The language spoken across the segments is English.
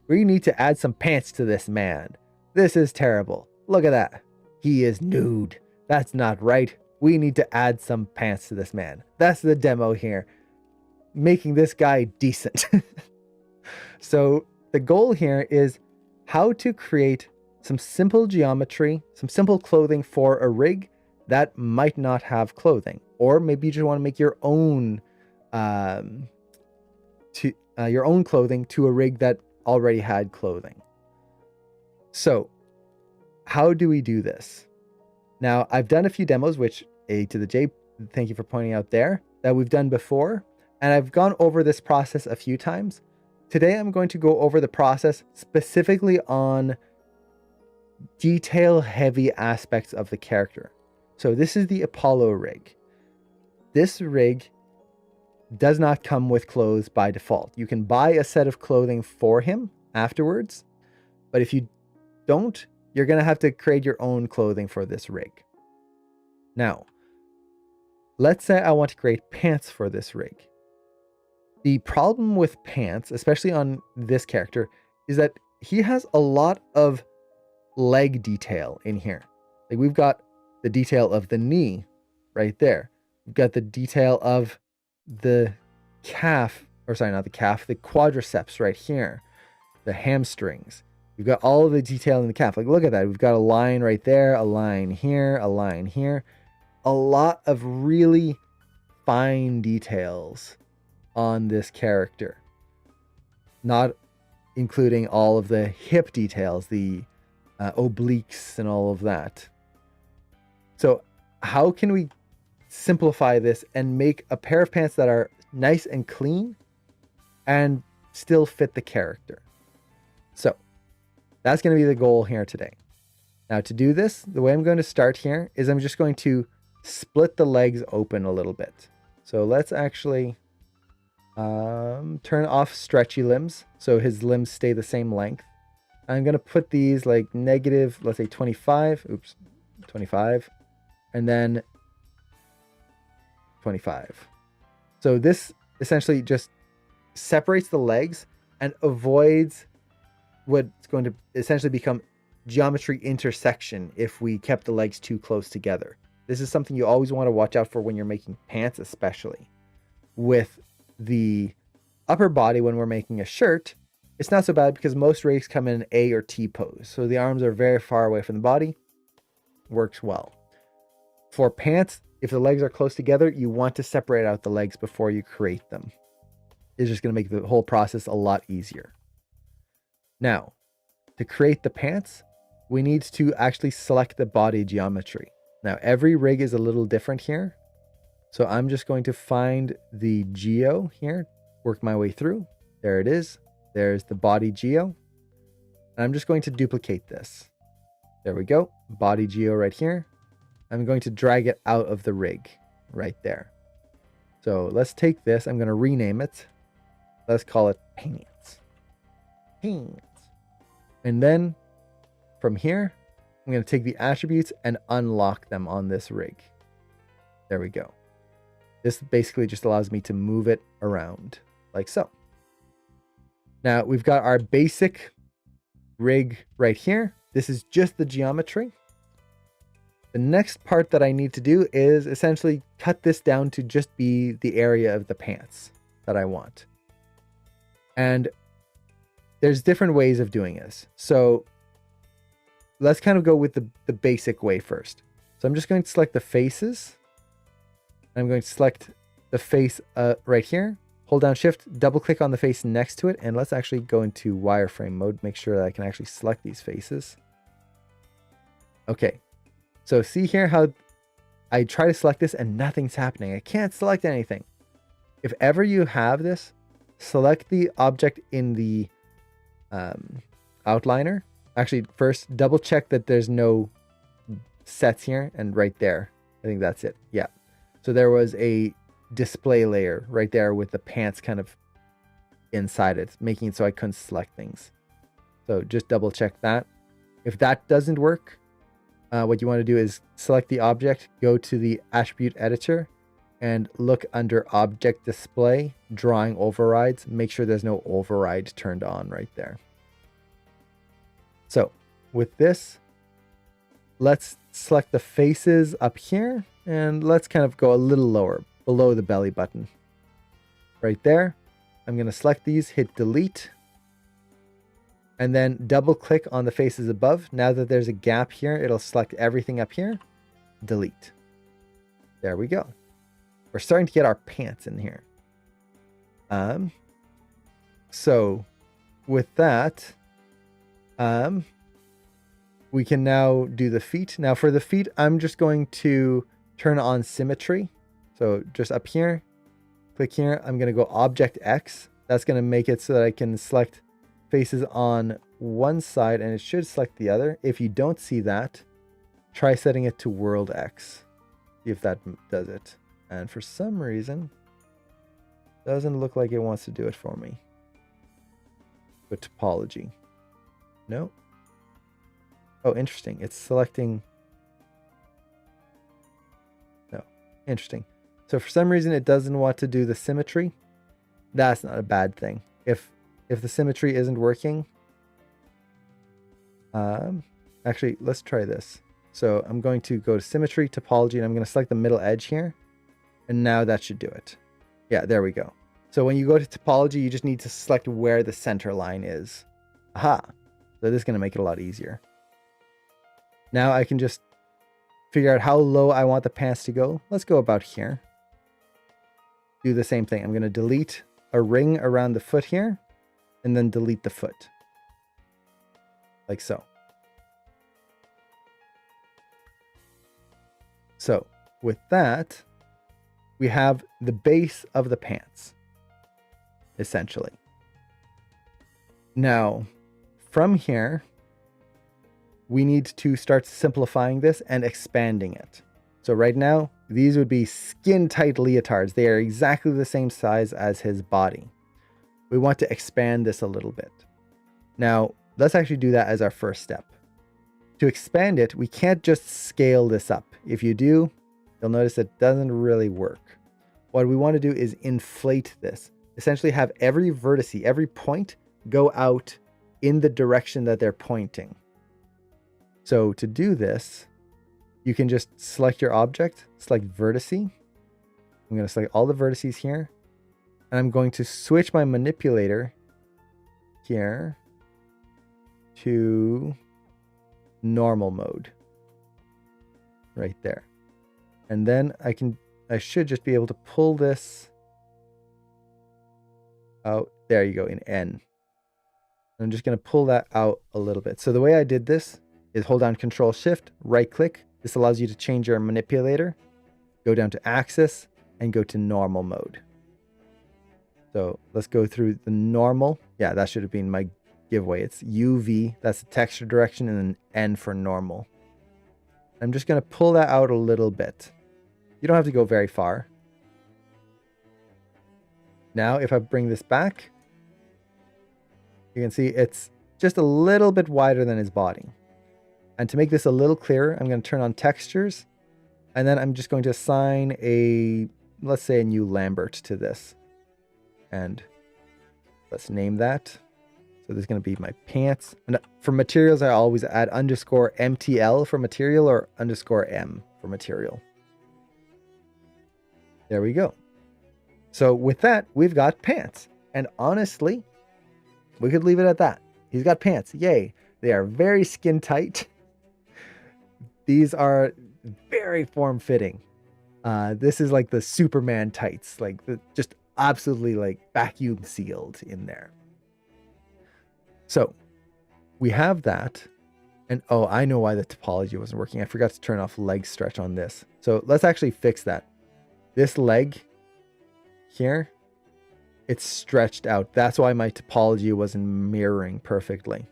We need to add some pants to this man. This is terrible. Look at that. He is nude. That's not right. We need to add some pants to this man. That's the demo here. Making this guy decent. So the goal here is how to create some simple geometry, some simple clothing for a rig that might not have clothing. Or maybe you just want to make your own clothing to a rig that already had clothing. So how do we do this? Now, I've done a few demos, which A to the J, thank you for pointing out there, that we've done before. And I've gone over this process a few times. Today, I'm going to go over the process specifically on detail-heavy aspects of the character. So this is the Apollo rig. This rig does not come with clothes by default. You can buy a set of clothing for him afterwards, but if you don't, you're going to have to create your own clothing for this rig. Now, let's say I want to create pants for this rig. The problem with pants, especially on this character, is that he has a lot of leg detail in here. Like we've got the detail of the knee right there. We've got the detail of the calf, or sorry, not the calf, the quadriceps right here, the hamstrings. We've got all of the detail in the calf. Like, look at that. We've got a line right there, a line here, a line here. A lot of really fine details on this character. Not including all of the hip details, the obliques and all of that. So how can we simplify this and make a pair of pants that are nice and clean and still fit the character? So that's going to be the goal here today. Now to do this, the way I'm going to start here is I'm just going to split the legs open a little bit. So let's actually turn off stretchy limbs so his limbs stay the same length. I'm going to put these like negative, let's say 25, 25, and then 25. So this essentially just separates the legs and avoids what's going to essentially become geometry intersection if we kept the legs too close together. This is something you always want to watch out for when you're making pants, especially. With the upper body, when we're making a shirt, it's not so bad because most rigs come in an A or T pose. So the arms are very far away from the body. Works well. For pants, if the legs are close together, you want to separate out the legs before you create them. It's just going to make the whole process a lot easier. Now, to create the pants, we need to actually select the body geometry. Now, every rig is a little different here. So I'm just going to find the geo here, work my way through. There it is. There's the body geo. And I'm just going to duplicate this. There we go. Body geo right here. I'm going to drag it out of the rig right there. So let's take this. I'm going to rename it. Let's call it pants. Pants. And then from here, I'm going to take the attributes and unlock them on this rig. There we go. This basically just allows me to move it around like so. Now we've got our basic rig right here. This is just the geometry. The next part that I need to do is essentially cut this down to just be the area of the pants that I want. And there's different ways of doing this. So let's kind of go with the basic way first. So I'm just going to select the faces. I'm going to select the face right here. Hold down shift, double click on the face next to it. And let's actually go into wireframe mode. Make sure that I can actually select these faces. Okay. So see here how I try to select this and nothing's happening. I can't select anything. If ever you have this, select the object in the outliner. Actually, first double check that there's no sets here, and right there. I think that's it. Yeah. So there was a display layer right there with the pants kind of inside it, making it so I couldn't select things. So just double check that. If that doesn't work, what you want to do is select the object, go to the attribute editor, and look under object display, drawing overrides. Make sure there's no override turned on right there. So with this, let's select the faces up here and let's kind of go a little lower, below the belly button. Right there. I'm going to select these, hit delete, and then double click on the faces above. Now that there's a gap here, it'll select everything up here. Delete. There we go. We're starting to get our pants in here. So with that, we can now do the feet. Now for the feet, I'm just going to turn on symmetry. So just up here, click here. I'm going to go Object X. That's going to make it so that I can select faces on one side and it should select the other. If you don't see that, try setting it to World X. See if that does it. And for some reason, doesn't look like it wants to do it for me. With topology. No. Oh, interesting. It's selecting. No. Interesting. So for some reason, it doesn't want to do the symmetry. That's not a bad thing. If the symmetry isn't working, actually, let's try this. So I'm going to go to symmetry, topology, and I'm going to select the middle edge here. And now that should do it. Yeah, there we go. So when you go to topology, you just need to select where the center line is. Aha. So this is going to make it a lot easier. Now I can just figure out how low I want the pants to go. Let's go about here. Do the same thing. I'm going to delete a ring around the foot here and then delete the foot. Like so. So with that, we have the base of the pants, essentially. Now, from here, we need to start simplifying this and expanding it. So right now, these would be skin-tight leotards. They are exactly the same size as his body. We want to expand this a little bit. Now, let's actually do that as our first step. To expand it, we can't just scale this up. If you do, you'll notice it doesn't really work. What we want to do is inflate this. Essentially have every vertex, every point go out in the direction that they're pointing. So to do this, you can just select your object, select vertex. I'm going to select all the vertices here. And I'm going to switch my manipulator here to normal mode. Right there. And then I should just be able to pull this out. There you go, in N. I'm just going to pull that out a little bit. So the way I did this is hold down Control Shift, right click. This allows you to change your manipulator, go down to Axis, and go to normal mode. So let's go through the normal. Yeah, that should have been my giveaway. It's UV, that's the texture direction, and then N for normal. I'm just going to pull that out a little bit. You don't have to go very far. Now, if I bring this back, you can see it's just a little bit wider than his body. And to make this a little clearer, I'm going to turn on textures. And then I'm just going to assign let's say a new Lambert to this. And let's name that. So this is going to be my pants. And for materials, I always add underscore MTL for material or underscore M for material. There we go. So with that, we've got pants. And honestly, we could leave it at that. He's got pants. Yay. They are very skin tight. These are very form-fitting. This is like the Superman tights, like just absolutely like vacuum sealed in there. So we have that. And oh, I know why the topology wasn't working. I forgot to turn off leg stretch on this. So let's actually fix that. This leg here, it's stretched out. That's why my topology wasn't mirroring perfectly.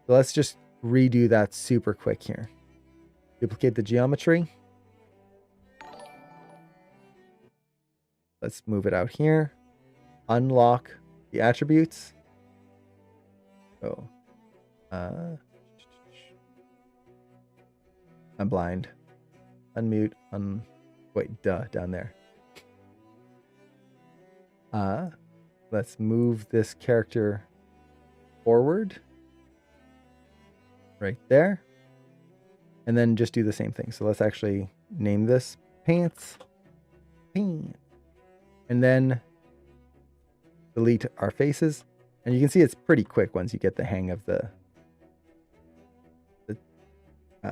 So let's just redo that super quick here. Duplicate the geometry. Let's move it out here. Unlock the attributes. Oh, I'm blind. Unmute. Wait, down there. Let's move this character forward. right there. And then just do the same thing. So let's actually name this pants. And then delete our faces. And you can see it's pretty quick once you get the hang of the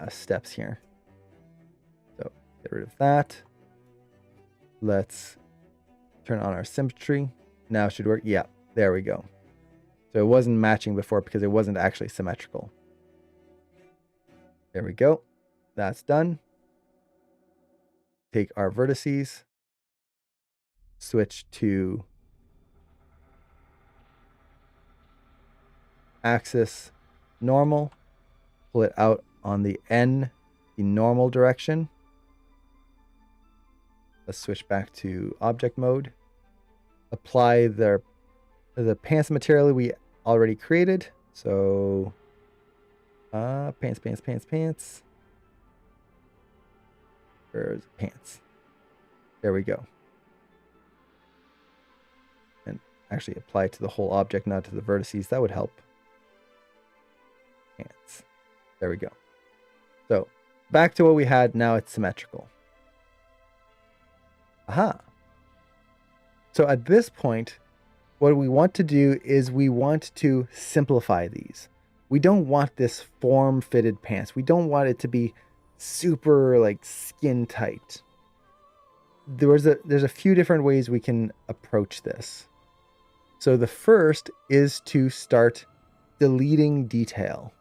steps here. So get rid of that. Let's turn on our symmetry. Now it should work. Yeah, there we go. So it wasn't matching before because it wasn't actually symmetrical. There we go. That's done. Take our vertices, switch to axis normal, pull it out on the N, the normal direction. Let's switch back to object mode. Apply the pants material we already created. So pants. Where's pants? There we go. And actually apply it to the whole object, not to the vertices. That would help. Pants. There we go. So back to what we had. Now it's symmetrical. Aha. So at this point, what we want to do is we want to simplify these. We don't want this form-fitted pants. We don't want it to be super like skin tight. There's a few different ways we can approach this. So the first is to start deleting detail.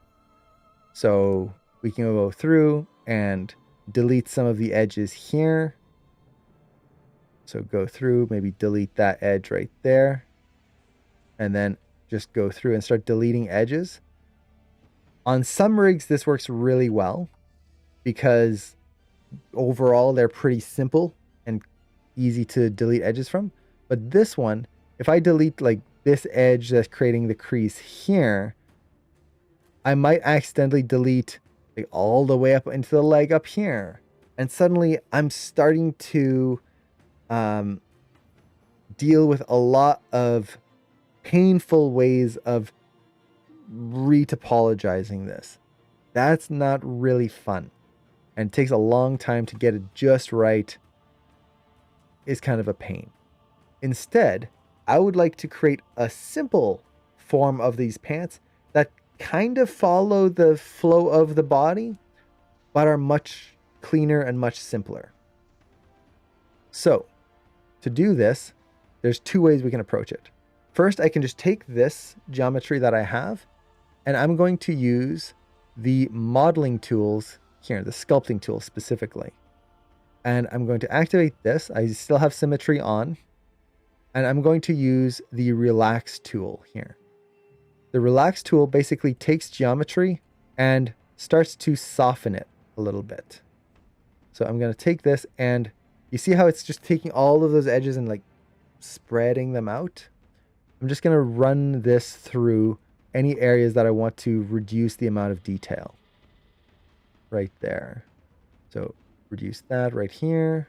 So we can go through and delete some of the edges here. So go through, maybe delete that edge right there. And then just go through and start deleting edges. On some rigs, this works really well because overall they're pretty simple and easy to delete edges from. But this one, if I delete like this edge that's creating the crease here, I might accidentally delete like all the way up into the leg up here. And suddenly I'm starting to deal with a lot of painful ways of retopologizing this. That's not really fun. And it takes a long time to get it just right. It's kind of a pain. Instead, I would like to create a simple form of these pants that kind of follow the flow of the body, but are much cleaner and much simpler. So, to do this, there's two ways we can approach it. First, I can just take this geometry that I have, and I'm going to use the modeling tools here, the sculpting tool specifically. And I'm going to activate this. I still have symmetry on. And I'm going to use the relax tool here. The relax tool basically takes geometry and starts to soften it a little bit. So I'm going to take this, and you see how it's just taking all of those edges and like spreading them out? I'm just going to run this through any areas that I want to reduce the amount of detail. Right there. So reduce that right here.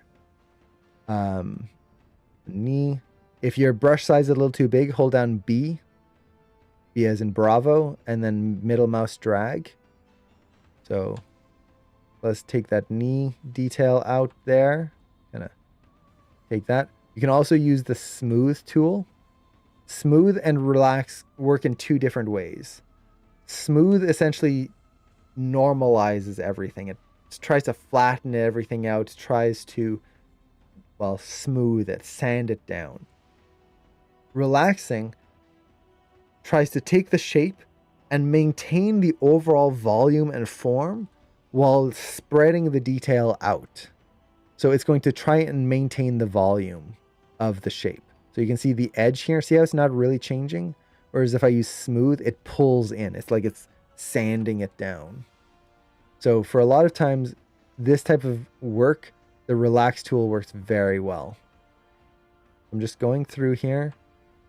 Knee. If your brush size is a little too big, hold down B. B as in Bravo, and then middle mouse drag. So let's take that knee detail out there. Gonna take that. You can also use the smooth tool. Smooth and relax work in two different ways. Smooth essentially normalizes everything. It tries to flatten everything out, tries to, well, smooth it, sand it down. Relaxing tries to take the shape and maintain the overall volume and form while spreading the detail out. So it's going to try and maintain the volume of the shape. So you can see the edge here. See how it's not really changing? Whereas if I use smooth, it pulls in. It's like it's sanding it down. So for a lot of times, this type of work, the relax tool works very well. I'm just going through here,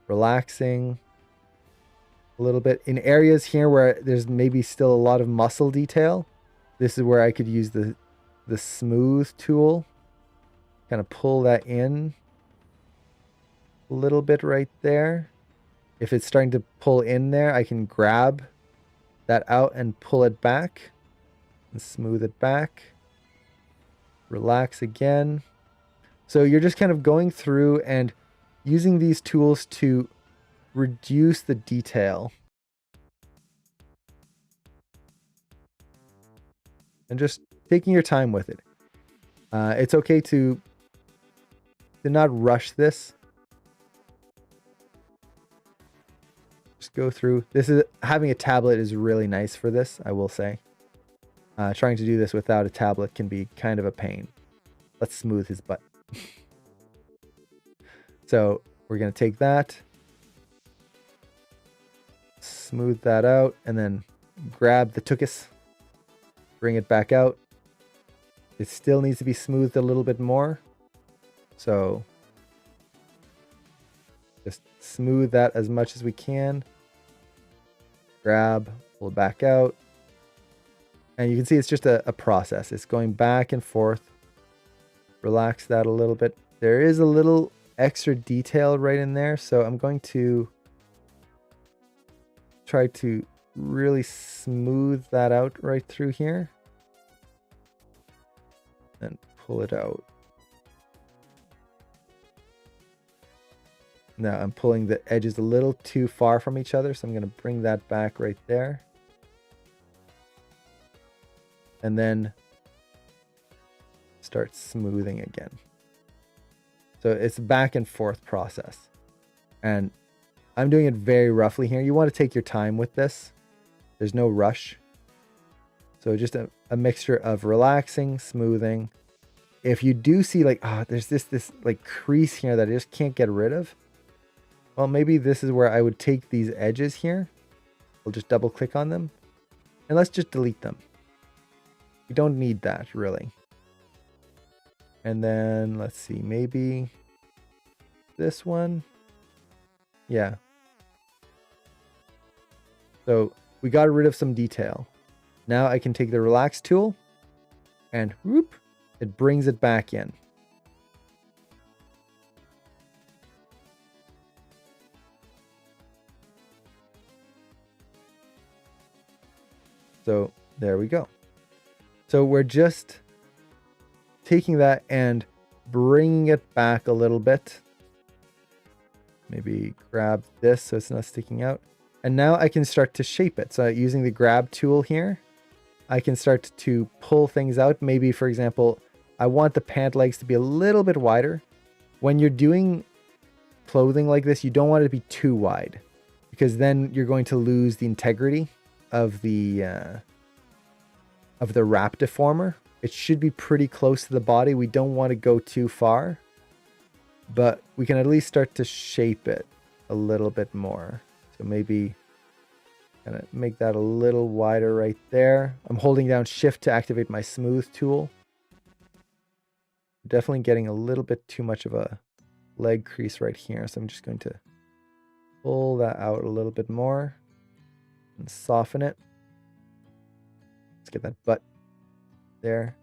relaxing a little bit. In areas here where there's maybe still a lot of muscle detail, this is where I could use the smooth tool. Kind of pull that in a little bit right there. If it's starting to pull in there, I can grab that out and pull it back and smooth it back. Relax again. So you're just kind of going through and using these tools to reduce the detail. And just taking your time with it. It's okay to not rush this. Just go through. Having a tablet is really nice for this, I will say. Trying to do this without a tablet can be kind of a pain. Let's smooth his butt. So we're going to take that, smooth that out, and then grab the tuchus, bring it back out. It still needs to be smoothed a little bit more. So just smooth that as much as we can. Grab, pull it back out. And you can see it's just a process. It's going back and forth. Relax that a little bit. There is a little extra detail right in there, so I'm going to try to really smooth that out right through here. And pull it out. Now I'm pulling the edges a little too far from each other, so I'm going to bring that back right there. And then start smoothing again. So it's a back and forth process. And I'm doing it very roughly here. You want to take your time with this. There's no rush. So just a mixture of relaxing, smoothing. If you do see like, there's this like crease here that I just can't get rid of. Well, maybe this is where I would take these edges here. We'll just double click on them. And let's just delete them. We don't need that really. And then let's see, maybe this one. Yeah. So we got rid of some detail. Now I can take the relax tool and whoop, it brings it back in. So there we go. So we're just taking that and bringing it back a little bit. Maybe grab this so it's not sticking out. And now I can start to shape it. So using the grab tool here, I can start to pull things out. Maybe, for example, I want the pant legs to be a little bit wider. When you're doing clothing like this, you don't want it to be too wide, because then you're going to lose the integrity of the wrap deformer. It should be pretty close to the body. We don't want to go too far, but we can at least start to shape it a little bit more. So maybe kind of make that a little wider right there. I'm holding down Shift to activate my smooth tool. Definitely getting a little bit too much of a leg crease right here. So I'm just going to pull that out a little bit more and soften it. Let's get that butt there.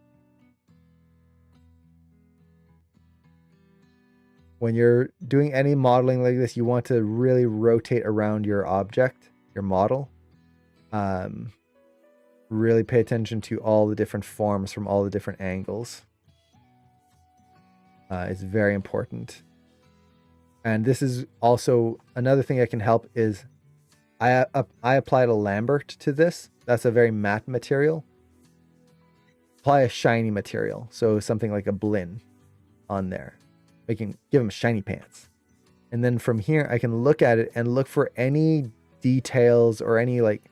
When you're doing any modeling like this, you want to really rotate around your object, your model. Really pay attention to all the different forms from all the different angles. It's very important. And this is also another thing that can help is I applied a Lambert to this. That's a very matte material. Apply a shiny material. So something like a Blinn on there. I can give them shiny pants. And then from here, I can look at it and look for any details or any like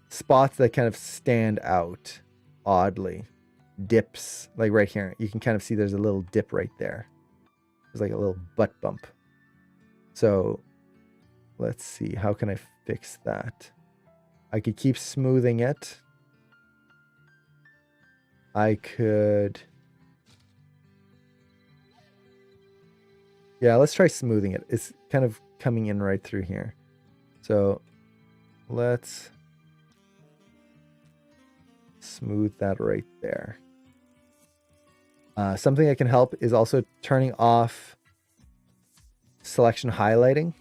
spots that kind of stand out oddly. Dips, like right here. You can kind of see there's a little dip right there. There's like a little butt bump. So let's see, how can I fix that? I could keep smoothing it. I could... Yeah, let's try smoothing it. It's kind of coming in right through here. So let's smooth that right there. Something that can help is also turning off selection highlighting.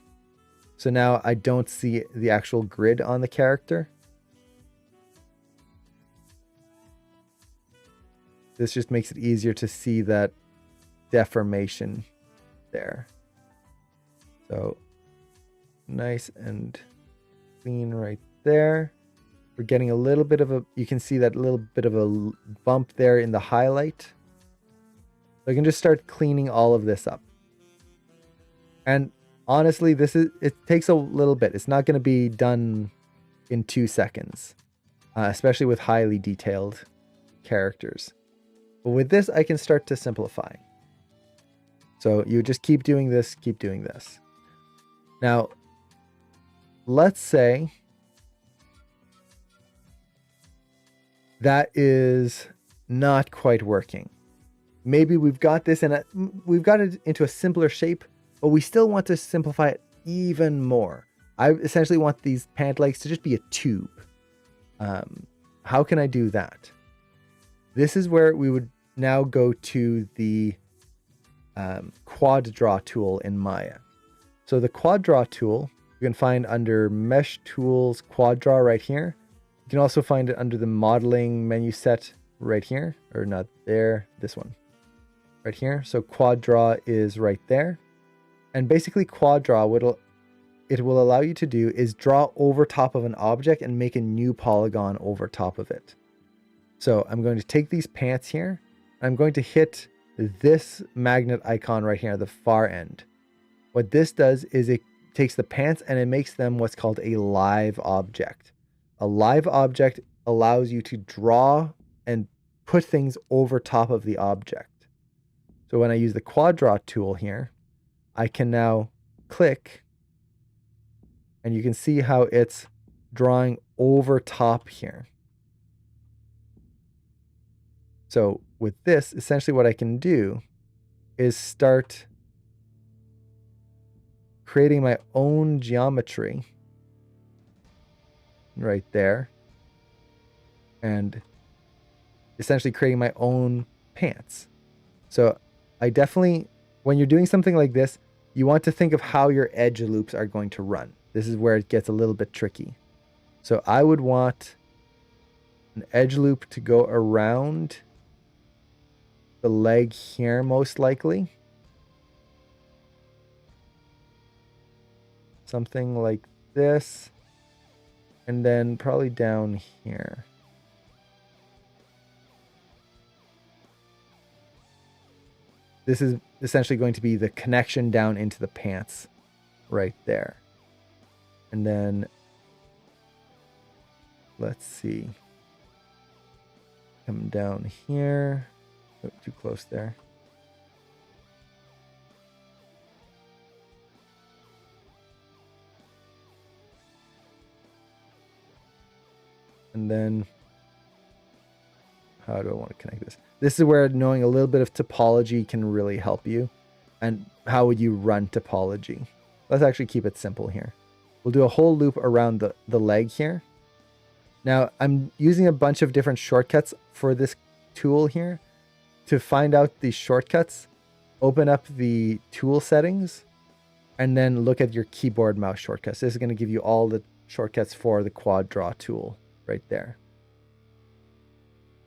So now I don't see the actual grid on the character. this just makes it easier to see that deformation there. So nice and clean right there. We're getting a little bit of a, you can see that little bit of a bump there in the highlight. So I can just start cleaning all of this up. And honestly, it takes a little bit. It's not going to be done in 2 seconds, especially with highly detailed characters. But with this, I can start to simplify. So you just keep doing this, keep doing this. Now, let's say that is not quite working. Maybe we've got this and we've got it into a simpler shape, but we still want to simplify it even more. I essentially want these pant legs to just be a tube. How can I do that? This is where we would now go to the quad draw tool in Maya. So the quad draw tool you can find under Mesh Tools Quad Draw right here. You can also find it under the modeling menu set right here, or not there, this one right here. So quad draw is right there. And basically quad draw, what it will allow you to do is draw over top of an object and make a new polygon over top of it. So I'm going to take these pants here. I'm going to hit this magnet icon right here at the far end. What this does is it takes the pants and it makes them what's called a live object. A live object allows you to draw and put things over top of the object. So when I use the quad draw tool here, I can now click and you can see how it's drawing over top here. So with this, essentially what I can do is start creating my own geometry right there and essentially creating my own pants. So I definitely, when you're doing something like this, you want to think of how your edge loops are going to run. This is where it gets a little bit tricky. So I would want an edge loop to go around the leg here, most likely. Something like this. And then probably down here. This is essentially going to be the connection down into the pants right there. And then let's see. Come down here. Oh, too close there. And then how do I want to connect this? This is where knowing a little bit of topology can really help you. And how would you run topology? Let's actually keep it simple here. We'll do a whole loop around the leg here. Now, I'm using a bunch of different shortcuts for this tool here. To find out these shortcuts, open up the tool settings and then look at your keyboard mouse shortcuts. This is going to give you all the shortcuts for the quad draw tool right there.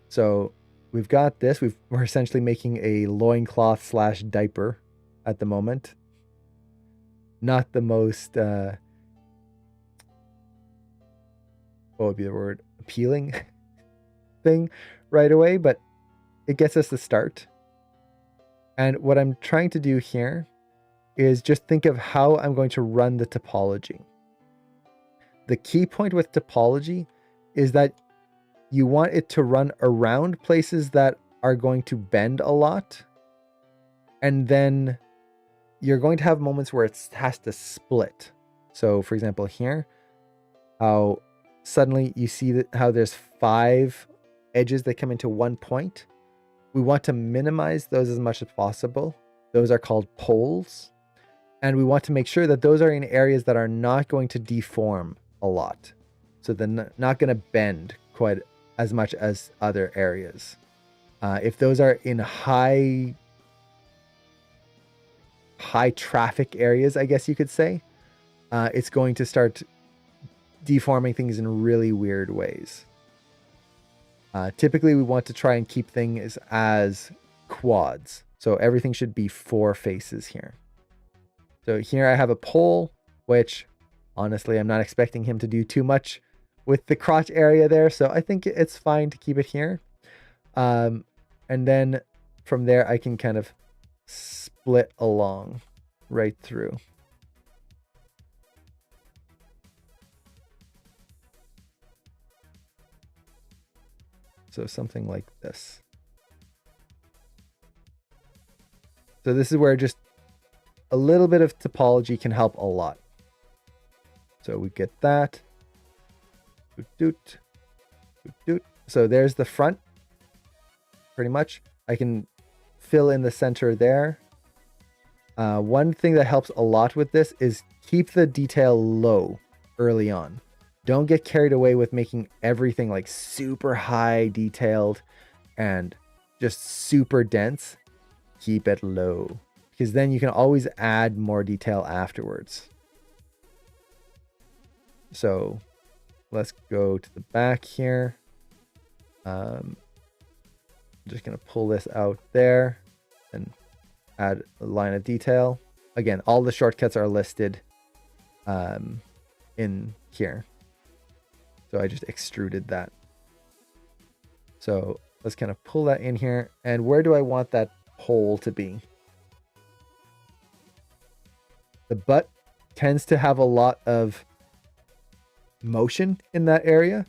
So we've got this. We're essentially making a loincloth / diaper at the moment. Not the most, what would be the word? Appealing thing right away, but it gets us the start. And what I'm trying to do here is just think of how I'm going to run the topology. The key point with topology is that you want it to run around places that are going to bend a lot. And then you're going to have moments where it has to split. So for example, here, how suddenly you see that how there's 5 edges that come into one point. We want to minimize those as much as possible. Those are called poles. And we want to make sure that those are in areas that are not going to deform a lot. So they're not going to bend quite as much as other areas. If those are in high traffic areas, I guess you could say, it's going to start deforming things in really weird ways. Typically, we want to try and keep things as quads. So everything should be 4 faces here. So here I have a pole, which honestly, I'm not expecting him to do too much with the crotch area there. So I think it's fine to keep it here. And then from there, I can kind of split along right through. So something like this. So this is where just a little bit of topology can help a lot. So we get that. So there's the front. Pretty much. I can fill in the center there. One thing that helps a lot with this is keep the detail low early on. Don't get carried away with making everything like super high detailed and just super dense. Keep it low, because then you can always add more detail afterwards. So let's go to the back here. I'm just going to pull this out there and add a line of detail. Again, all the shortcuts are listed in here. So I just extruded that. So let's kind of pull that in here. And where do I want that hole to be? The butt tends to have a lot of motion in that area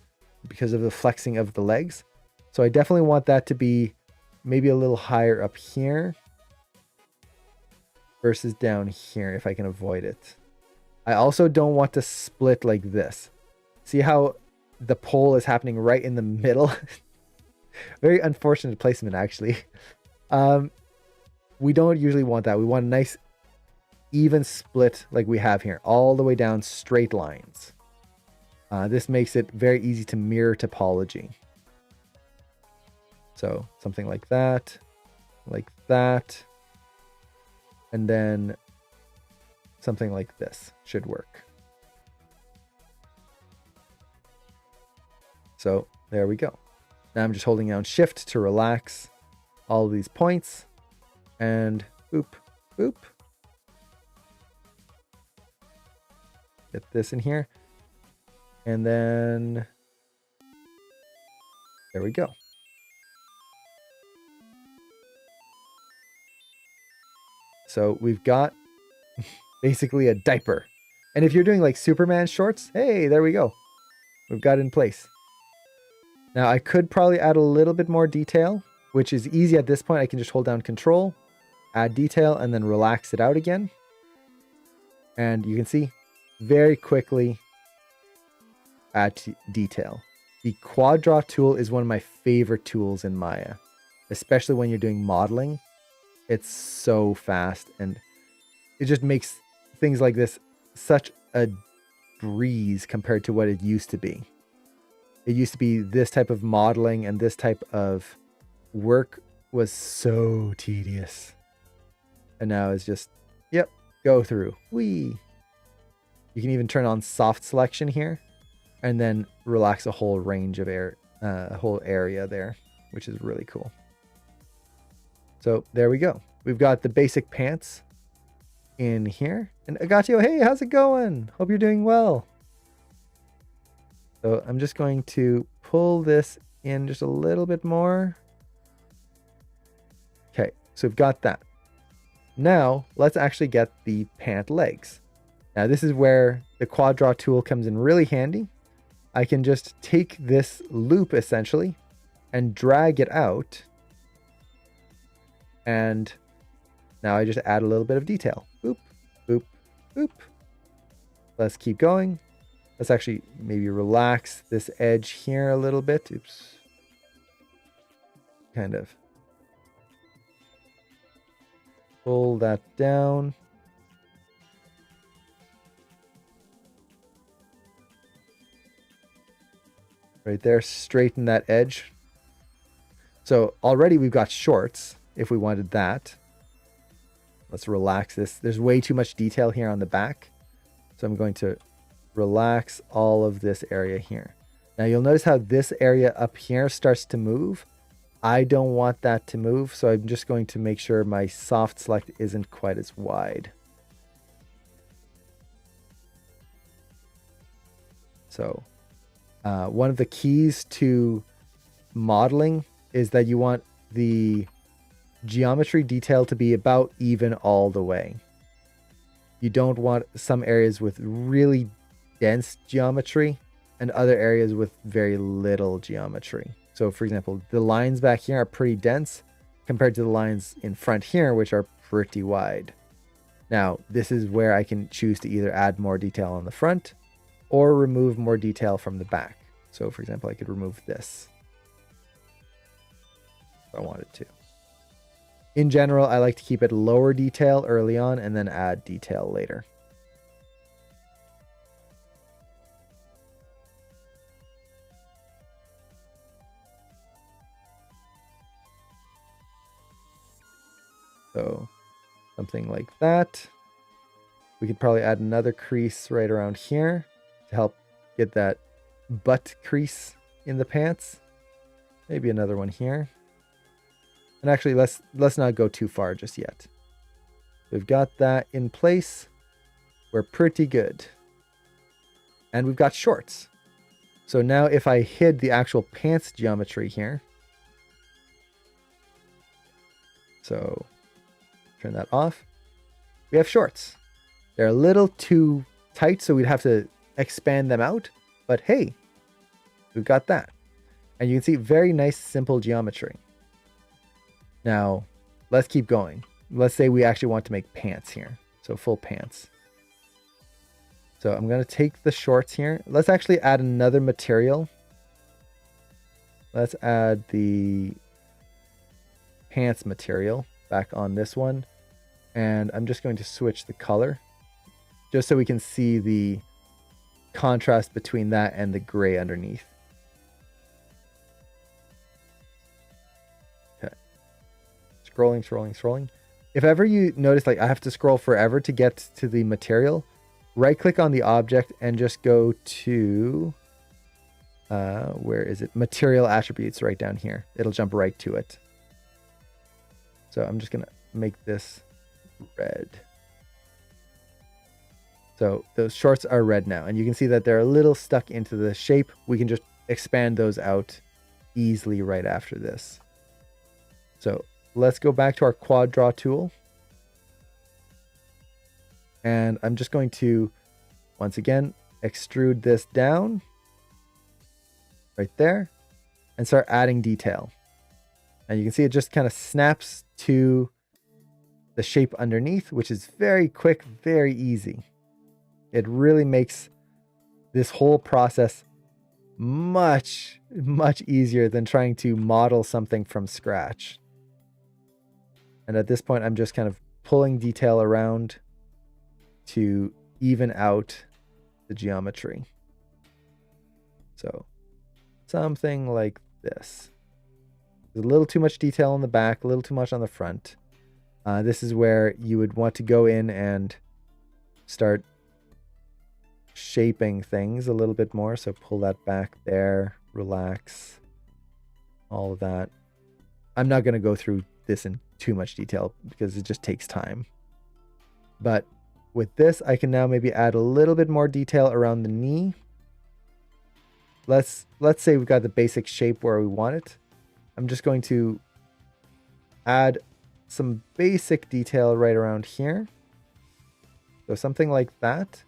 because of the flexing of the legs. So I definitely want that to be maybe a little higher up here versus down here if I can avoid it. I also don't want to split like this. See how the pole is happening right in the middle? Very unfortunate placement, actually. We don't usually want that. We want a nice even split like we have here, all the way down straight lines. This makes it very easy to mirror topology. So something like that, and then something like this should work. So there we go. Now I'm just holding down Shift to relax all of these points, and boop, boop. Get this in here. And then there we go. So we've got basically a diaper. And if you're doing like Superman shorts, hey, there we go. We've got it in place. Now I could probably add a little bit more detail, which is easy at this point. I can just hold down Control, add detail, and then relax it out again. And you can see very quickly add detail. The quad draw tool is one of my favorite tools in Maya, especially when you're doing modeling. It's so fast and it just makes things like this such a breeze compared to what it used to be. It used to be this type of modeling and this type of work was so tedious. And now it's just, yep, go through. Whee! You can even turn on soft selection here and then relax a whole range of air, whole area there, which is really cool. So there we go. We've got the basic pants in here. And Agatio, hey, how's it going? Hope you're doing well. So I'm just going to pull this in just a little bit more. Okay, so we've got that. Now let's actually get the pant legs. Now this is where the quad draw tool comes in really handy. I can just take this loop essentially and drag it out. And now I just add a little bit of detail. Boop, boop, boop. Let's keep going. Let's actually maybe relax this edge here a little bit. Oops. Kind of pull that down. Right there, straighten that edge. So already we've got shorts if we wanted that. Let's relax this. There's way too much detail here on the back. So I'm going to relax all of this area here. Now you'll notice how this area up here starts to move. I don't want that to move, so I'm just going to make sure my soft select isn't quite as wide. So one of the keys to modeling is that you want the geometry detail to be about even all the way. You don't want some areas with really dense geometry and other areas with very little geometry. So for example, the lines back here are pretty dense compared to the lines in front here, which are pretty wide. Now, this is where I can choose to either add more detail on the front or remove more detail from the back. So for example, I could remove this if I wanted to. In general, I like to keep it lower detail early on and then add detail later. So something like that. We could probably add another crease right around here to help get that butt crease in the pants. Maybe another one here. And actually, let's not go too far just yet. We've got that in place. We're pretty good. And we've got shorts. So now if I hid the actual pants geometry here. So turn that off. We have shorts. They're a little too tight, so we'd have to expand them out. But hey, we've got that. And you can see very nice, simple geometry. Now, let's keep going. Let's say we actually want to make pants here. So full pants. So I'm going to take the shorts here. Let's actually add another material. Let's add the pants material back on this one. And I'm just going to switch the color just so we can see the contrast between that and the gray underneath. Okay. Scrolling. If ever you notice like I have to scroll forever to get to the material, right click on the object and just go to where is it? Material attributes right down here. It'll jump right to it. So I'm just going to make this red. So those shorts are red now, and you can see that they're a little stuck into the shape. We can just expand those out easily right after this. So let's go back to our quad draw tool. And I'm just going to, once again, extrude this down right there and start adding detail. And you can see it just kind of snaps to the shape underneath, which is very quick, very easy. It really makes this whole process much, much easier than trying to model something from scratch. And at this point, I'm just kind of pulling detail around to even out the geometry. So something like this. There's a little too much detail on the back, a little too much on the front. This is where you would want to go in and start shaping things a little bit more. So pull that back there, relax, all of that. I'm not going to go through this in too much detail because it just takes time. But with this, I can now maybe add a little bit more detail around the knee. Let's say we've got the basic shape where we want it. I'm just going to add some basic detail right around here. So something like that.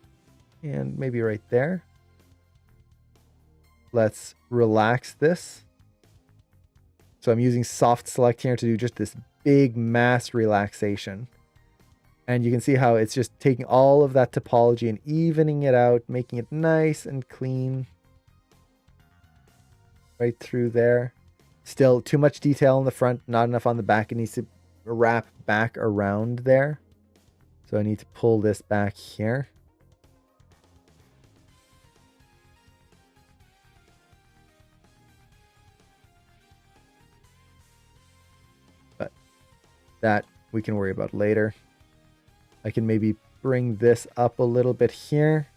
And maybe right there. Let's relax this. So I'm using soft select here to do just this big mass relaxation. And you can see how it's just taking all of that topology and evening it out, making it nice and clean. Right through there. Still too much detail on the front, not enough on the back. It needs to wrap back around there. So I need to pull this back here. But that we can worry about later. I can maybe bring this up a little bit here.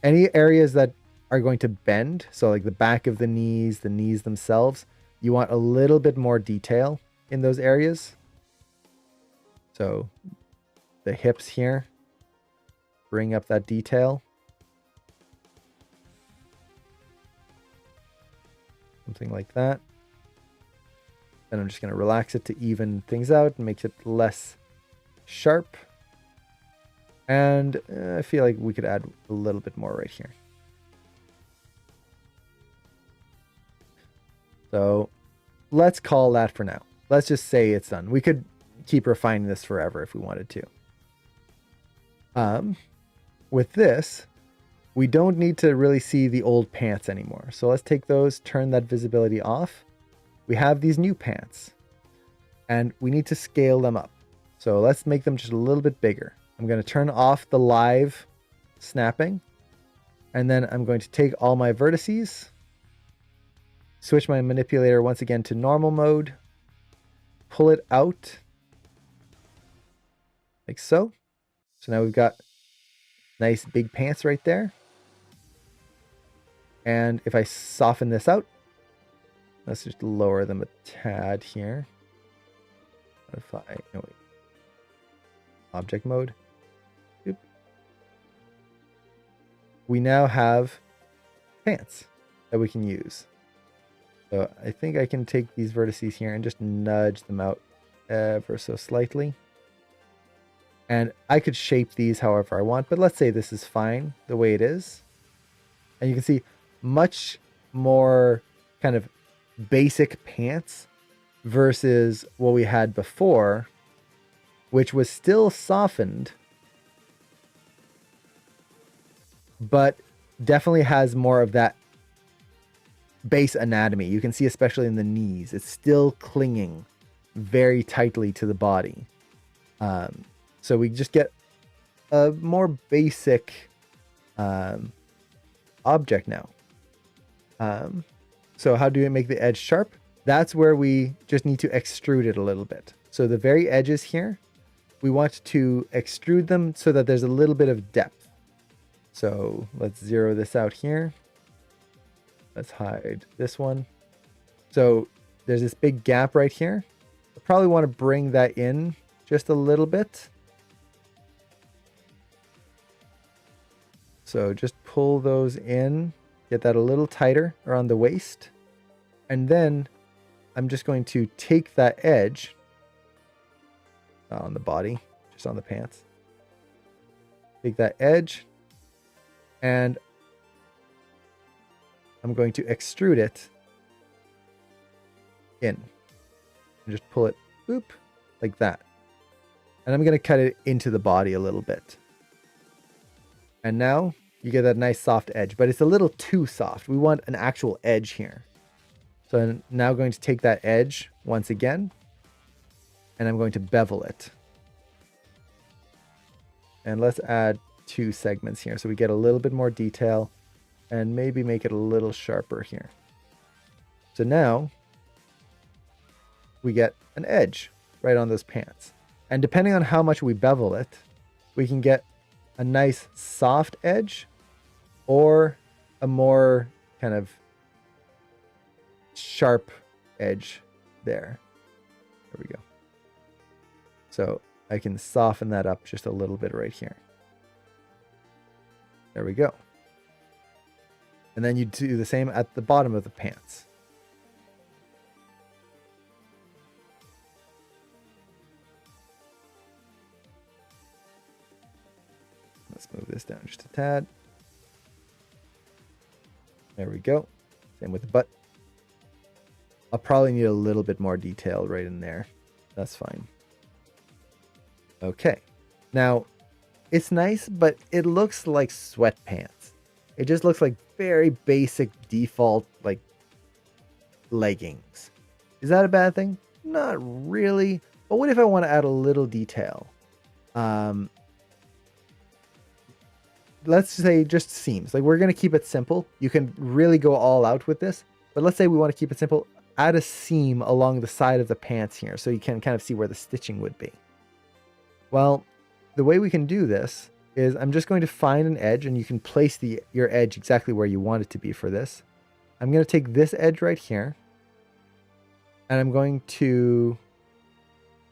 Any areas that are going to bend. So like the back of the knees themselves, you want a little bit more detail in those areas. So the hips here, bring up that detail. Something like that. And I'm just going to relax it to even things out and make it less sharp. And I feel like we could add a little bit more right here. So let's call that for now. Let's just say it's done. We could keep refining this forever if we wanted to. With this, we don't need to really see the old pants anymore. So let's take those, turn that visibility off. We have these new pants and we need to scale them up. So let's make them just a little bit bigger. I'm going to turn off the live snapping, and then I'm going to take all my vertices, switch my manipulator once again to normal mode, pull it out like so. So now we've got nice big pants right there. And if I soften this out, let's just lower them a tad here. Object mode. Oop. We now have pants that we can use. So I think I can take these vertices here and just nudge them out ever so slightly. And I could shape these however I want, but let's say this is fine the way it is. And you can see much more kind of basic pants versus what we had before, which was still softened, but definitely has more of that base anatomy. You can see, especially in the knees, it's still clinging very tightly to the body. So we just get a more basic object now. So how do we make the edge sharp? That's where we just need to extrude it a little bit. So the very edges here, we want to extrude them so that there's a little bit of depth. So let's zero this out here. Let's hide this one. So there's this big gap right here. I probably want to bring that in just a little bit. So just pull those in, get that a little tighter around the waist. And then I'm just going to take that edge, not on the body, just on the pants. Take that edge and I'm going to extrude it in. And just pull it, boop, like that. And I'm going to cut it into the body a little bit. And now you get that nice soft edge, but it's a little too soft. We want an actual edge here. So I'm now going to take that edge once again, and I'm going to bevel it. And let's add 2 segments here so we get a little bit more detail and maybe make it a little sharper here. So now we get an edge right on those pants. And depending on how much we bevel it, we can get a nice soft edge or a more kind of sharp edge there. There we go. So I can soften that up just a little bit right here. There we go. And then you do the same at the bottom of the pants. Let's move this down just a tad. There we go. Same with the butt. I'll probably need a little bit more detail right in there. That's fine. Okay. Now, it's nice, but it looks like sweatpants. It just looks like very basic default, like, leggings. Is that a bad thing? Not really. But what if I want to add a little detail? Let's say just seams. Like, we're going to keep it simple. You can really go all out with this. But let's say we want to keep it simple. Add a seam along the side of the pants here so you can kind of see where the stitching would be. Well, the way we can do this is I'm just going to find an edge, and you can place your edge exactly where you want it to be for this. I'm going to take this edge right here, and I'm going to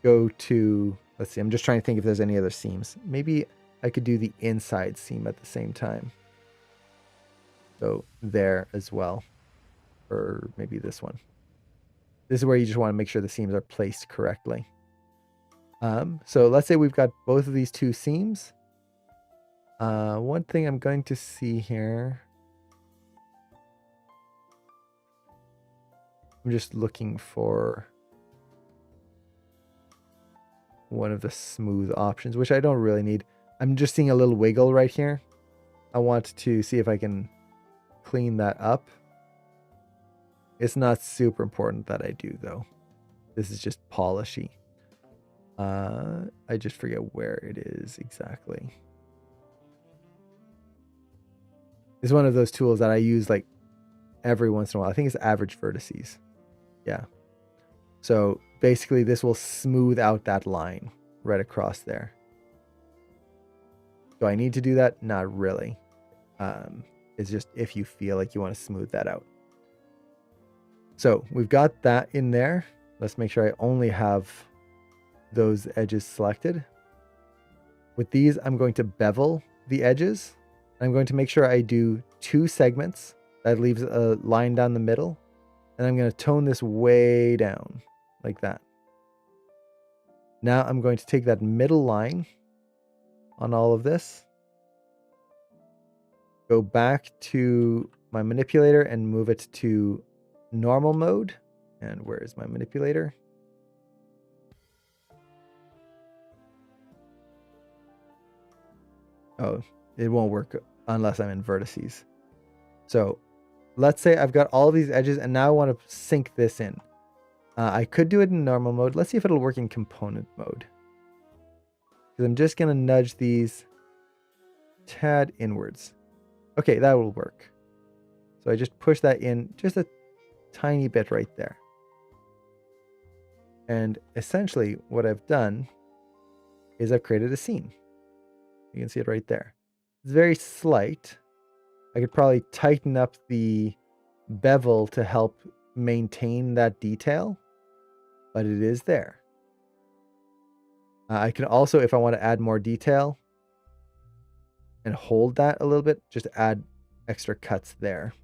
go to, let's see, I'm just trying to think if there's any other seams. Maybe I could do the inside seam at the same time. So there as well, or maybe this one. This is where you just want to make sure the seams are placed correctly. So let's say we've got both of these two seams. One thing I'm going to see here, I'm just looking for one of the smooth options, which I don't really need. I'm just seeing a little wiggle right here. I want to see if I can clean that up. It's not super important that I do, though. This is just polishy. I just forget where it is exactly. It's one of those tools that I use like every once in a while. I think it's average vertices. Yeah. So basically this will smooth out that line right across there. Do I need to do that? Not really. It's just if you feel like you want to smooth that out. So we've got that in there. Let's make sure I only have those edges selected. With these, I'm going to bevel the edges. I'm going to make sure I do 2 segments. That leaves a line down the middle. And I'm going to tone this way down like that. Now I'm going to take that middle line on all of this, go back to my manipulator and move it to normal mode. And where is my manipulator? Oh, it won't work unless I'm in vertices. So let's say I've got all these edges and now I want to sink this in. I could do it in normal mode. Let's see if it'll work in component mode. Because I'm just going to nudge these tad inwards. Okay, that will work. So I just push that in just a tiny bit right there. And essentially what I've done is I've created a seam. You can see it right there. It's very slight. I could probably tighten up the bevel to help maintain that detail, but it is there. I can also, if I want to add more detail and hold that a little bit, just add extra cuts there.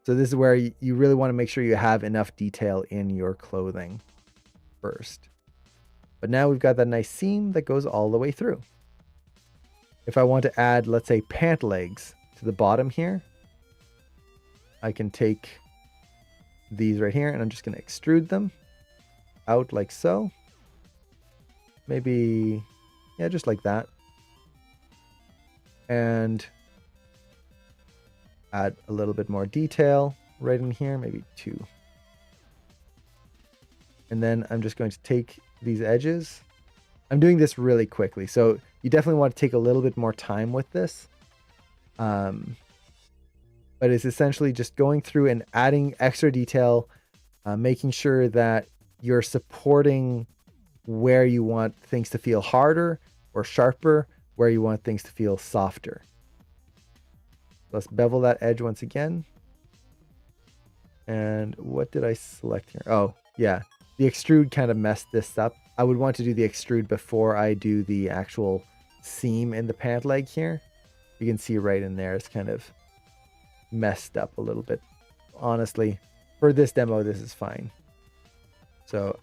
So this is where you really want to make sure you have enough detail in your clothing first. But now we've got that nice seam that goes all the way through. If I want to add, let's say, pant legs to the bottom here, I can take these right here and I'm just going to extrude them out like so. Maybe, yeah, just like that. And add a little bit more detail right in here, maybe 2. And then I'm just going to take these edges. I'm doing this really quickly, so you definitely want to take a little bit more time with this. But it's essentially just going through and adding extra detail, making sure that you're supporting where you want things to feel harder or sharper, where you want things to feel softer. Let's bevel that edge once again. And what did I select here? Oh, yeah. The extrude kind of messed this up. I would want to do the extrude before I do the actual seam in the pant leg here. You can see right in there, it's kind of messed up a little bit. Honestly, for this demo, this is fine. So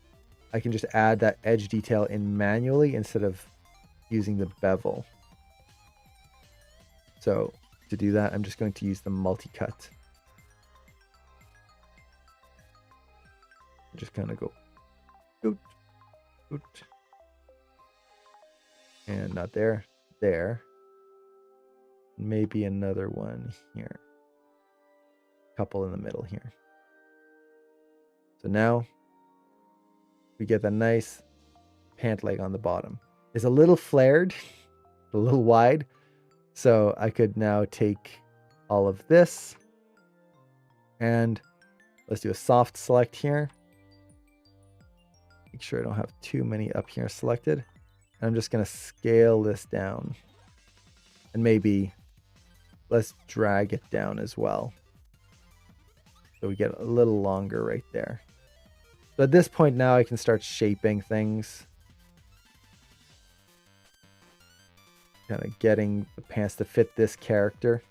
I can just add that edge detail in manually instead of using the bevel. So to do that, I'm just going to use the multi-cut. Just kind of go oot, oot. And not there, there. Maybe another one here. Couple in the middle here. So now we get that nice pant leg on the bottom. It's a little flared, a little wide. So I could now take all of this and let's do a soft select here. Make sure I don't have too many up here selected. And I'm just going to scale this down And maybe let's drag it down as well. So we get a little longer right there. So at this point now I can start shaping things. Kind of getting the pants to fit this character.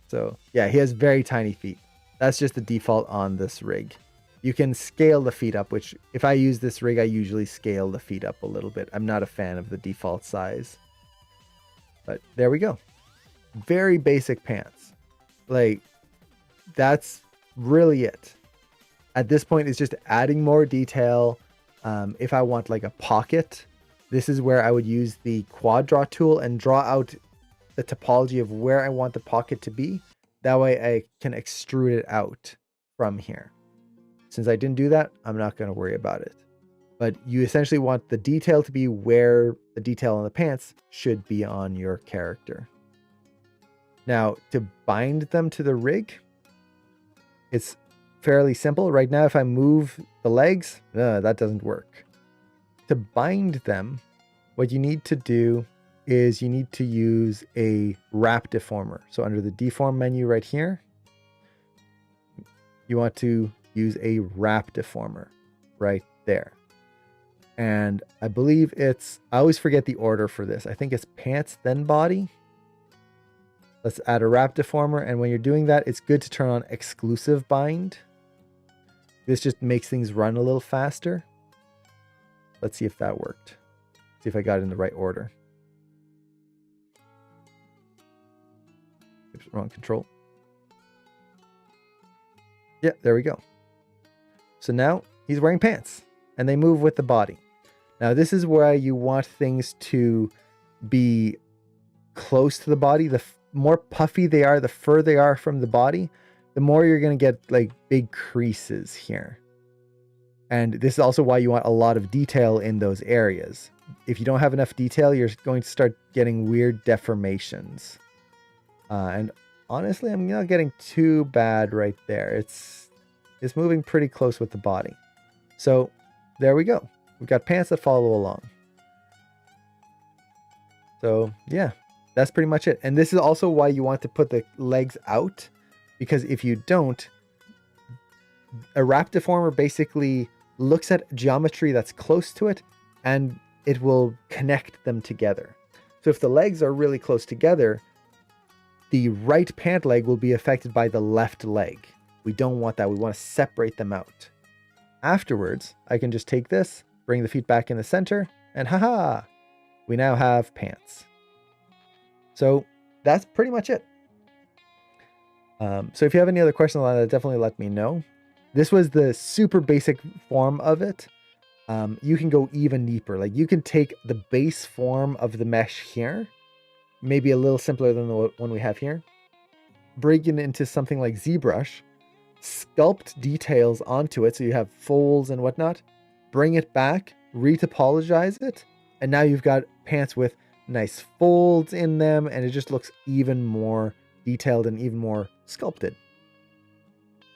So yeah, he has very tiny feet. That's just the default on this rig. You can scale the feet up, which if I use this rig, I usually scale the feet up a little bit. I'm not a fan of the default size. But there we go. Very basic pants. Like, that's really it. At this point, it's just adding more detail. If I want like a pocket, this is where I would use the quad draw tool and draw out the topology of where I want the pocket to be. That way I can extrude it out from here. Since I didn't do that, I'm not going to worry about it. But you essentially want the detail to be where the detail on the pants should be on your character. Now, to bind them to the rig, it's fairly simple. Right now, if I move the legs, that doesn't work. To bind them, what you need to do is you need to use a wrap deformer. So under the deform menu right here, you want to use a wrap deformer right there. And I believe it's, I always forget the order for this. I think it's pants, then body. Let's add a wrap deformer. And when you're doing that, it's good to turn on exclusive bind. This just makes things run a little faster. Let's see if that worked. See if I got it in the right order. Oops, wrong control. Yeah, there we go. So now he's wearing pants and they move with the body. Now this is where you want things to be close to the body. The more puffy they are, the further they are from the body, the more you're going to get like big creases here. And this is also why you want a lot of detail in those areas. If you don't have enough detail, you're going to start getting weird deformations. And honestly, I'm not getting too bad right there. It's moving pretty close with the body. So there we go. We've got pants that follow along. So yeah, that's pretty much it. And this is also why you want to put the legs out, because if you don't, a wrap deformer basically looks at geometry that's close to it and it will connect them together. So if the legs are really close together, the right pant leg will be affected by the left leg. We don't want that. We want to separate them out. Afterwards, I can just take this, bring the feet back in the center, and haha, we now have pants. So that's pretty much it. So if you have any other questions on that, definitely let me know. This was the super basic form of it. You can go even deeper. Like you can take the base form of the mesh here, maybe a little simpler than the one we have here, break it into something like ZBrush, sculpt details onto it so you have folds and whatnot, bring it back, retopologize it, and now you've got pants with nice folds in them, and it just looks even more detailed and even more sculpted.